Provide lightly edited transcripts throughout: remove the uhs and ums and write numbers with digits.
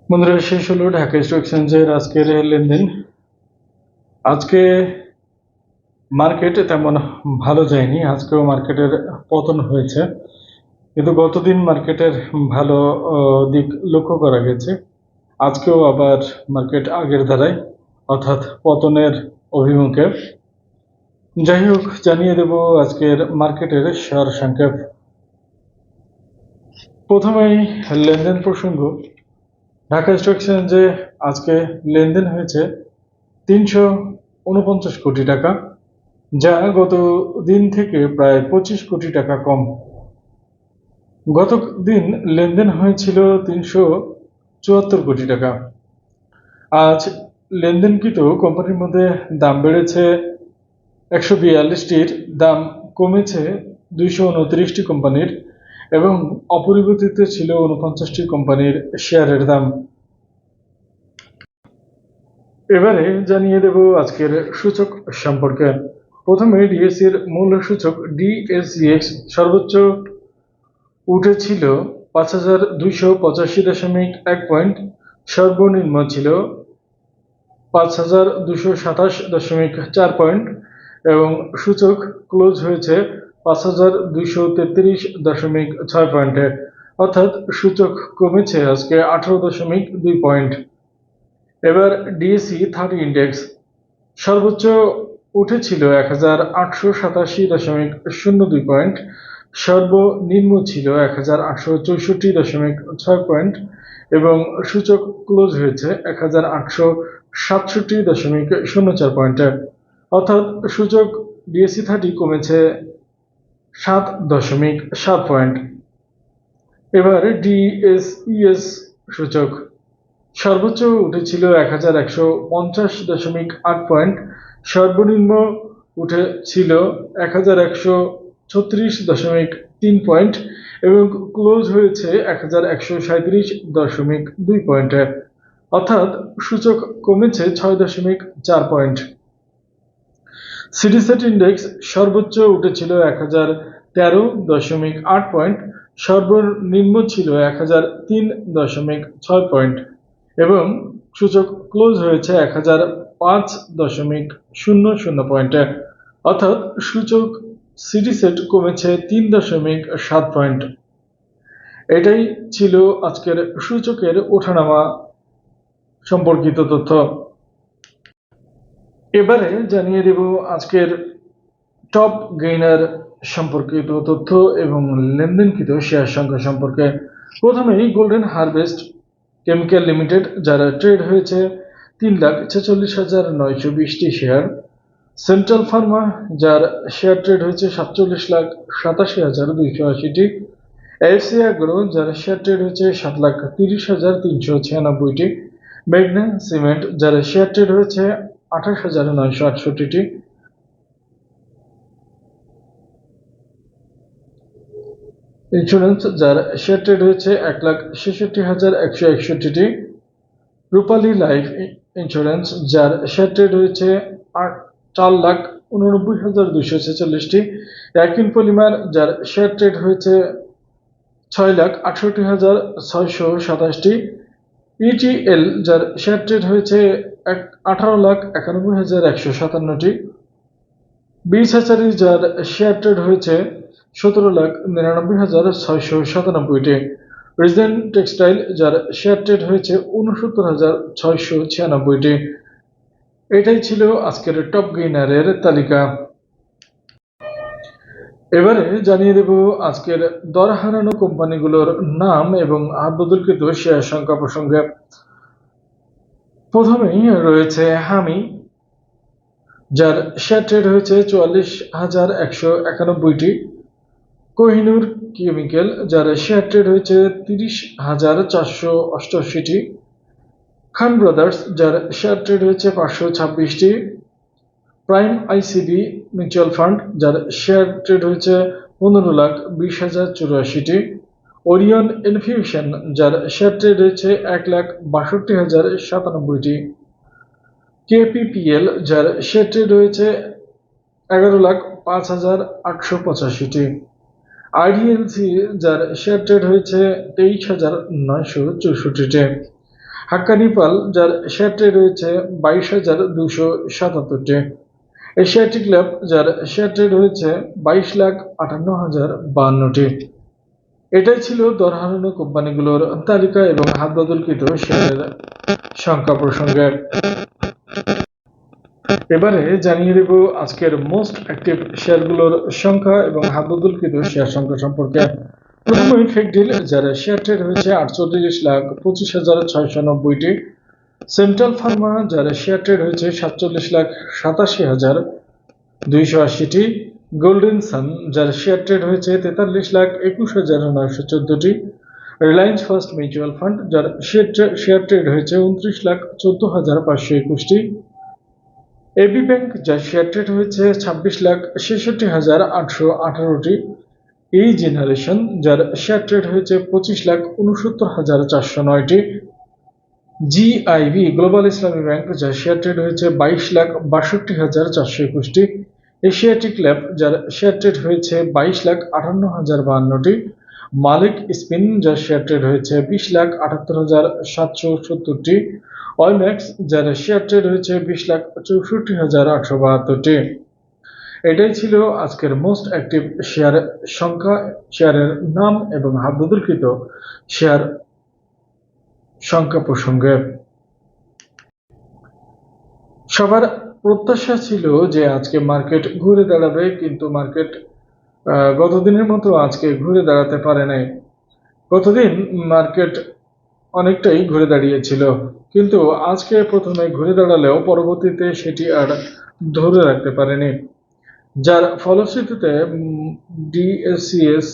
বন্ধুরা, শেষ হলো ঢাকা স্টক এক্সচেঞ্জের আজকের লেনদেন। আজকে মার্কেট তেমন ভালো যায়নি, আজকেও মার্কেটের পতন হয়েছে, কিন্তু গতদিন মার্কেটের ভালো দিক লক্ষ্য করা গেছে। আজকেও আবার মার্কেট আগের ধারায় অর্থাৎ পতনের অভিমুখে। যাই হোক, জানিয়ে দেব আজকের মার্কেটের সার সংক্ষেপ। প্রথমেই লেনদেন প্রসঙ্গ। ঢাকা স্টক এক্সচেঞ্জে আজকে লেনদেন হয়েছে 349 কোটি টাকা, যা গত দিন থেকে প্রায় 25 কোটি টাকা কম। গত দিন লেনদেন হয়েছিল 374 কোটি টাকা। আজ লেনদেনকৃত কোম্পানির মধ্যে দাম বেড়েছে 142টির, দাম কমেছে 229টি কোম্পানির, এবং অপরিবর্তিত ছিল 49টি কোম্পানির শেয়ারের দাম। এবারে জানিয়ে দেব আজকের সূচক সম্পর্কে। প্রথমে ডিএসসির মূল সূচক ডিএসইএক্স সর্বোচ্চ উঠেছিল 5285.1 পয়েন্ট, সর্বনিম্ন ছিল 5227.4 পয়েন্ট, এবং সূচক ক্লোজ হয়েছে 5233.6 পয়েন্টে, অর্থাৎ সূচক কমেছে আজকে 18.2 পয়েন্ট। এবার ডিএসই 30 ইন্ডেক্স সর্বোচ্চ উঠেছিল 1887.02 পয়েন্ট, সর্বনিম্ন ছিল 1864.6 পয়েন্ট, এবং সূচক ক্লোজ হয়েছে 1867.04 পয়েন্টে, অর্থাৎ সূচক ডিএসই 30 কমেছে 7.7 পয়েন্ট। এবার ডিএসইএস সূচক সর্বোচ্চ উঠেছিল 1150.8 পয়েন্ট, সর্বনিম্ন উঠেছিল 1136.3 পয়েন্ট, এবং ক্লোজ হয়েছে 1137.2 পয়েন্টে, অর্থাৎ সূচক কমেছে 6.4 পয়েন্ট। সিডিসেট ইন্ডেক্স সর্বোচ্চ উঠেছিল 1013.8 পয়েন্ট, সর্বনিম্ন ছিল 1003.6 পয়েন্ট, এবং সূচক ক্লোজ হয়েছে 1005.00 পয়েন্টে, অর্থাৎ সূচক সিডিসেট কমেছে 3.7 পয়েন্ট। এটাই ছিল আজকের সূচকের ওঠানামা সম্পর্কিত তথ্য। এবারে জানিয়ে দেব আজকের টপ গেইনার সম্পর্কিত তথ্য এবং লেনদেনকৃত শেয়ার সংখ্যা সম্পর্কে। প্রথমেই গোল্ডেন হারভেস্ট কেমিক্যাল লিমিটেড, যারা ট্রেড হয়েছে 3,46,920টি শেয়ার। সেন্ট্রাল ফার্মা, যার শেয়ার ট্রেড হয়েছে 47,87,280টি। এফসি অ্যাগ্রো, যার শেয়ার ট্রেড হয়েছে 7,30,396টি। মেঘনা সিমেন্ট, যার শেয়ার ট্রেড হয়েছে 28,968টি। ইন্স্যুরেন্স, যার শেয়ার ট্রেড হয়েছে 1,66,161টি। রূপালী লাইফ ইন্স্যুরেন্স, যার শেয়ার ট্রেড হয়েছে 4,89,246টি। অ্যাকিন পলিমার, যার শেয়ার ট্রেড হয়েছে 6,68,627টি। ইটিএল, যার শেয়ার ট্রেড হয়েছে 18,91,157টি। বিচ হ্যাচারি, যার শেয়ার ট্রেড হয়েছে 17,99,697টি। রিজেন্ট টেক্সটাইল, যার শেয়ার ট্রেড হয়েছে 69,696টি। এটাই ছিল আজকের টপ গেইনারের তালিকা। এবারে জানিয়ে দেব আজকের দর হারানো কোম্পানিগুলোর নাম এবং হাতবদলকৃত শেয়ার সংখ্যা প্রসঙ্গে। প্রথমেই রয়েছে হামি, যার শেয়ার ট্রেড হয়েছে 44,191টি। কোহিনুর কেমিক্যাল, যার শেয়ার ট্রেড হয়েছে 30,488টি। খান ব্রাদার্স, যার শেয়ার ট্রেড হয়েছে 526টি। প্রাইম আইসিবি মিউচুয়াল ফান্ড, যার শেয়ার ট্রেড হয়েছে 15,20,084টি। ওরিয়ন ইনফিউশন, যার শেয়ার ট্রেড হয়েছে 1,62,097টি। কেপিপিএল, যার শেয়ার ট্রেড হয়েছে 11,05,885টি। আইডিএলসি, যার শেয়ার ট্রেড হয়েছে 23,964টি। হাক্কানি পাল, যার শেয়ার ট্রেড হয়েছে 22,277টি। এশিয়াটিক ল্যাব, যার শেয়ার ট্রেড হয়েছে 22,58,052টি। এটাই ছিল দর হারানো কোম্পানিগুলোর তালিকা এবং হাত বদলকৃত শেয়ারের সংখ্যা প্রসঙ্গে। এবারে জানিয়ে দেব আজকের মোস্ট অ্যাক্টিভ শেয়ারগুলোর সংখ্যা এবং হাত বদলকৃত শেয়ার সংখ্যা সম্পর্কে। প্রথমে ফেকডিল, যার শেয়ার ট্রেড হয়েছে 48,25,690টি। সেন্ট্রাল ফার্মা, যার শেয়ার ট্রেড হয়েছে 47,87,280টি। গোল্ডেন সান, যার শেয়ার ট্রেড হয়েছে 43,21,914টি। রিলায়েন্স ফার্স্ট মিউচুয়াল ফান্ড, যার শেয়ার ট্রেড হয়েছে 29,14,521টি। এবি ব্যাংক, যার শেয়ার ট্রেড হয়েছে 26,66,818টি। এই জেনারেশন, যার শেয়ার ট্রেড হয়েছে 25,69,409টি। জিআইবি গ্লোবাল ইসলামী ব্যাংক, যার শেয়ার ট্রেড হয়েছে 22,62,421টি। এশিয়াটিক ল্যাব, যার শেয়ার ট্রেড হয়েছে 22,58,052টি। মালিক স্পিন, যার শেয়ার ট্রেড হয়েছে 20,78,770টি। ওয়াইম্যাক্স, যার শেয়ার ট্রেড হয়েছে 20,64,872টি। এটাই ছিল আজকের মোস্ট অ্যাক্টিভ শেয়ার সংখ্যা, শেয়ারের নাম এবং হাত বদলকৃত শেয়ার সংখ্যা প্রসঙ্গে। সবার প্রত্যাশা ছিল যে আজকে মার্কেট ঘুরে দাঁড়াবে, কিন্তু মার্কেট গতদিনের মতো আজকে ঘুরে দাঁড়াতে পারে নাই। গতদিন মার্কেট অনেকটাই ঘুরে দাঁড়িয়েছিল, কিন্তু আজকে প্রথমে ঘুরে দাঁড়ালেও পরবর্তীতে সেটি আর ধরে রাখতে পারেনি, যার ফলশ্রুতিতে ডিএসসিএস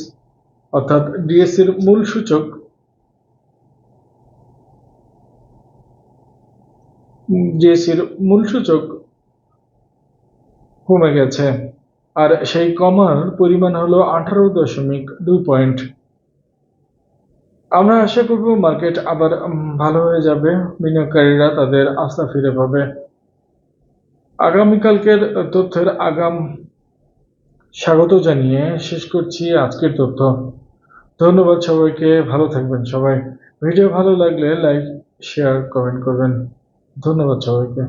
অর্থাৎ ডিএসসির মূল সূচক কমে গেছে, আর সেই কমার পরিমাণ হলো 18.2 পয়েন্ট। আমরা আশা করব মার্কেট আবার ভালো হয়ে যাবে, বিনিয়োগকারীরা তাদের আস্থা ফিরে পাবে। আগামীকালকের তথ্যের আগাম স্বাগত জানিয়ে শেষ করছি আজকের তথ্য। ধন্যবাদ সবাইকে, ভালো থাকবেন সবাই। ভিডিও ভালো লাগলে লাইক, শেয়ার, কমেন্ট করবেন। ধন্যবাদ সবাইকে।